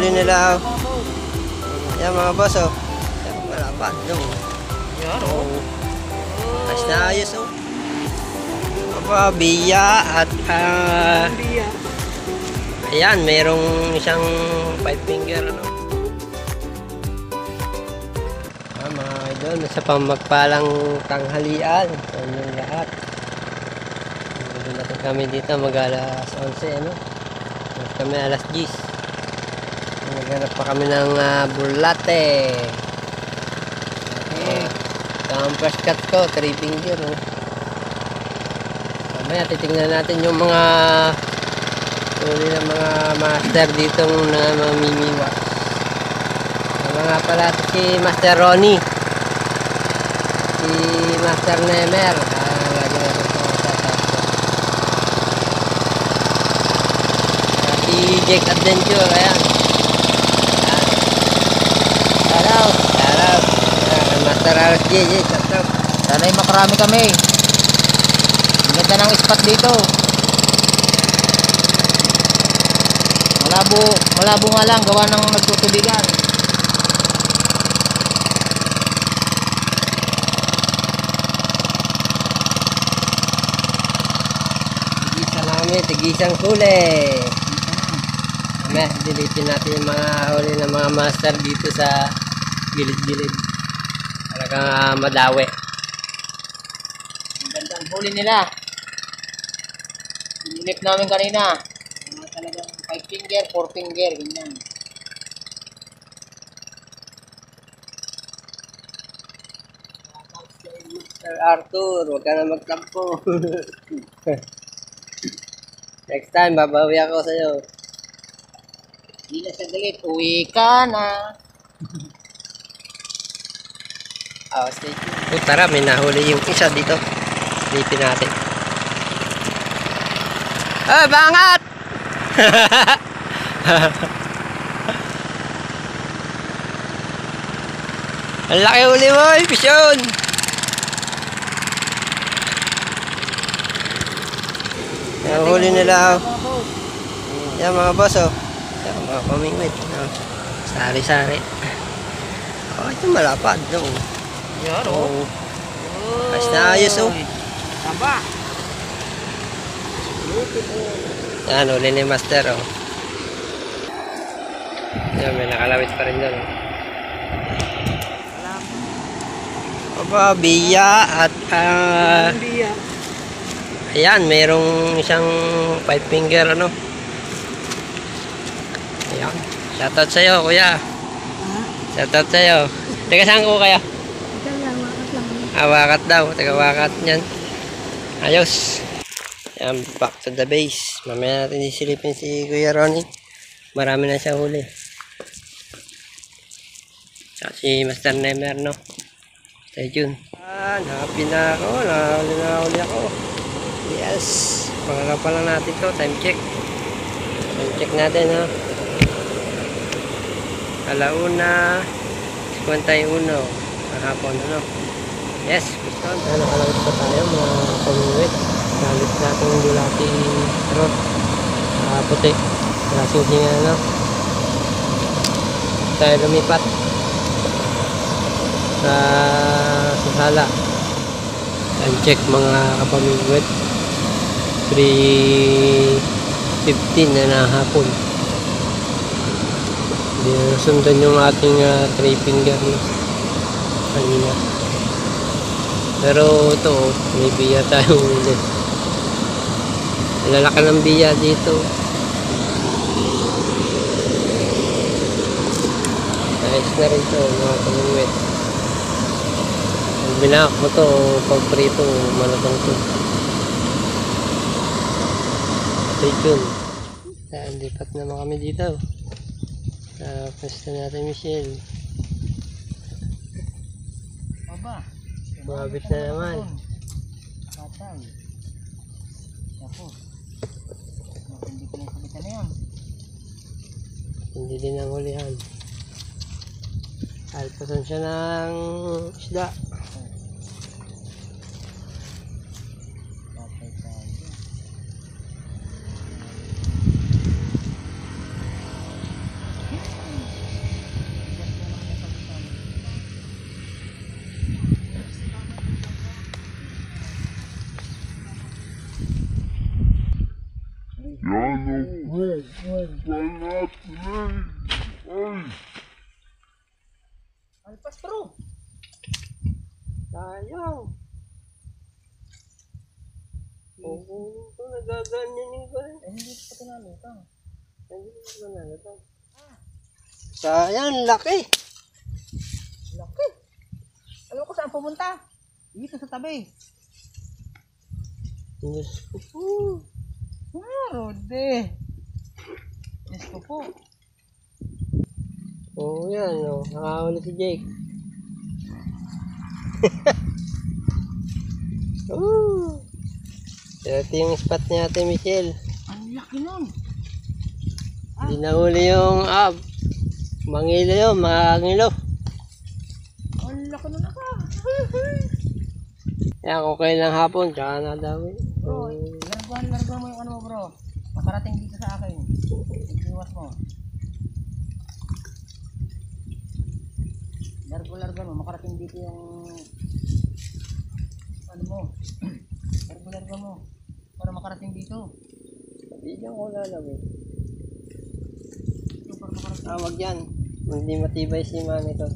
huli nila. Yan mga boss, oh. Yan, malapad. Yung. Yan, Oh. Ayos na ayos, oh. Aba, biya at ayan, mayroong isang 5 finger, ano. Mga idol, nasa pamagpalang tanghalian. Yan yung lahat. Natin kami dito mag-alas 11, ano. Kami alas 10. Naghanap pa kami ng bulate. Okay. Ang first cut ko, 3 finger, oh. Mamaya titignan natin yung mga uli ng mga master dito na mamimiwas. Mga pala si Master Ronnie, si Master Nemer, lagi na si Jake Adventure, ayan. Shoutout Master RSJ, shoutout. Sana'y makarami kami. Ang ganda ng spot dito. Malabo nga lang, gawa ng nagtutubigan. Tigisa namin, tigisang huli. Mamaya dilitin natin yung mga huli ng mga master dito sa gilid-gilid. Talagang madawi. Ang ganda ang huli nila. Inilip namin kanina. Talagang 5 finger, 4 finger, ganyan. Sir Arthur, huwag ka na magtampo. Next time, babawi ako sa'yo. Hindi na siya galit. Uwi ka na. Oh, stay tuned. Tara, may nahuli yung isa dito. Silipin natin. Ah, bangat! Ang laki huli mo, Pisyon! Ang huli nila. Yan mga boss, oh. Yan mga pamingwit. Oh. Sari-sari. Oh, ito malapad. No? Yan, Oh. Ayos na ayos, oh. Tamba. Yan, huli ni Master, oh. Yan, may nakalawit pa rin doon, oh. Aba, biya at ayan, mayroong isang 5 finger, ano. Ayan, shoutout sa'yo, kuya. Shoutout sa'yo. Teka, saan ko kaya? Wakat daw, taga wakat niyan. Ayos. Ayan, back to the base. Mamaya natin isilipin si Kuya Ronnie. Marami na siya huli. Tsaka si Master Nemer, no? Stay tuned. Happy na ako. Nahuli ako. Yes. Pangalaw pa lang natin to. Time check. Time check natin, ha? Alauna 51 ng hapon, ano? Yes, gusto. Nakalawit pa tayo, mga pamingwit. Galit natin yung dulati rod. Puti. Lasing singa, ano? Tayo lumipat sa sala. Time check mga kapamingwit. 3:15 na hapon. Hindi na sundan yung ating 3 finger, no? Kanina. Pero ito, may biya tayong ulit. Lalaki ng biya dito. Ayos na rin ito, mga pamingwit. Pag binak mo ito, pag prito, malatang ito. Stay tuned. Lipat naman kami dito. Sa pwesto natin, Michelle. Baba. Mabit na naman. Patay. Ako. Hindi ko lang kabitan na yan. Hindi din ang hulihan. Alpasan siya ng isda. Patay tayo. Sayang. Oo, ito nagaganyan yung ba? Hindi pa ito nalutang. Hindi ko nalutang. Sayang, laki. Laki. Alam ko saan pumunta? Dito sa tabi. Diyos ko po. Rode. Diyos ko po. Oo, yan. Oh. Nakahuli si Jake. Oo. Ito yung spot ni Ate Michelle. Ang laki nun. Hindi nahuli yung mangilo yun, mangilo. Ang laki nun ako. Yan, kung kailang hapon, tsaka nadami. Bro, larguhan mo yung ano mo bro. Makarating dito sa akin. Iwas mo. Larguhan mo, makarating dito yung ano mo. Larguhan mo. Para makarating dito. Hindi dyan ko lalawin. Ito para makarating. Wag yan. Hindi matibay si man ito.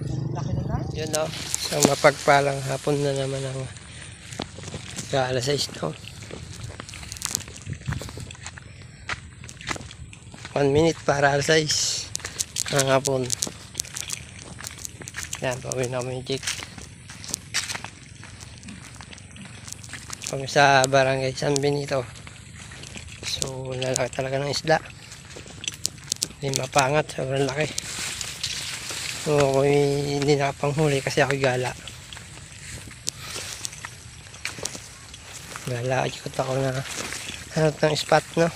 Ang laki nun na. Yun o. So mapagpalang hapon na naman ang alas 6 no. 1 minute para alas 6 ang hapon. Yan, pawin na kami Jake. Kami sa barangay San Benito. So lalaki talaga ng isda. Hindi mapangat, sobrang laki. So ako hindi nakapanghuli kasi ako gala. Gala, ikot ako na hanap ng spot no.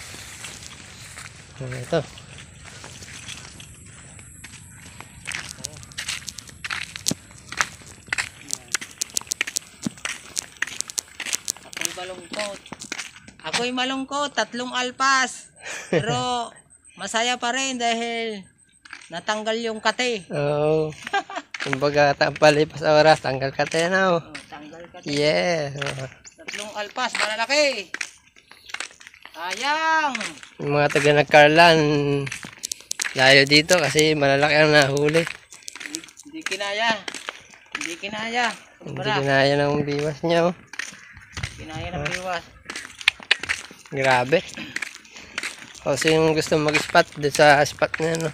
Ito. Ako'y malungkot. Ako'y malungkot. 3 alpas. Pero masaya pa rin dahil natanggal yung kate. Oo. Kumbaga palipas oras, tanggal ka tayo na. Oh, tanggal kate. Yeah. 3 alpas. Malalaki. Sayang. Yung mga taga nagkarlan, layo dito kasi malalaki ang nahuli. Hindi kinaya. Hindi kinaya. Hindi kinaya ng biwas niya. Oh. Kinaya ng biwas. Grabe. Kasi yung gusto mag-spot doon sa spot na no.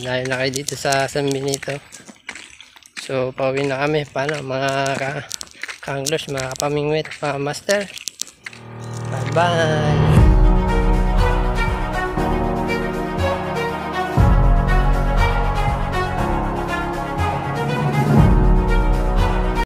Dahil na kayo dito sa San Benito. So pauwi na kami. Paano mga ka-anglers, mga kapamingwit, mga master. Bye bye.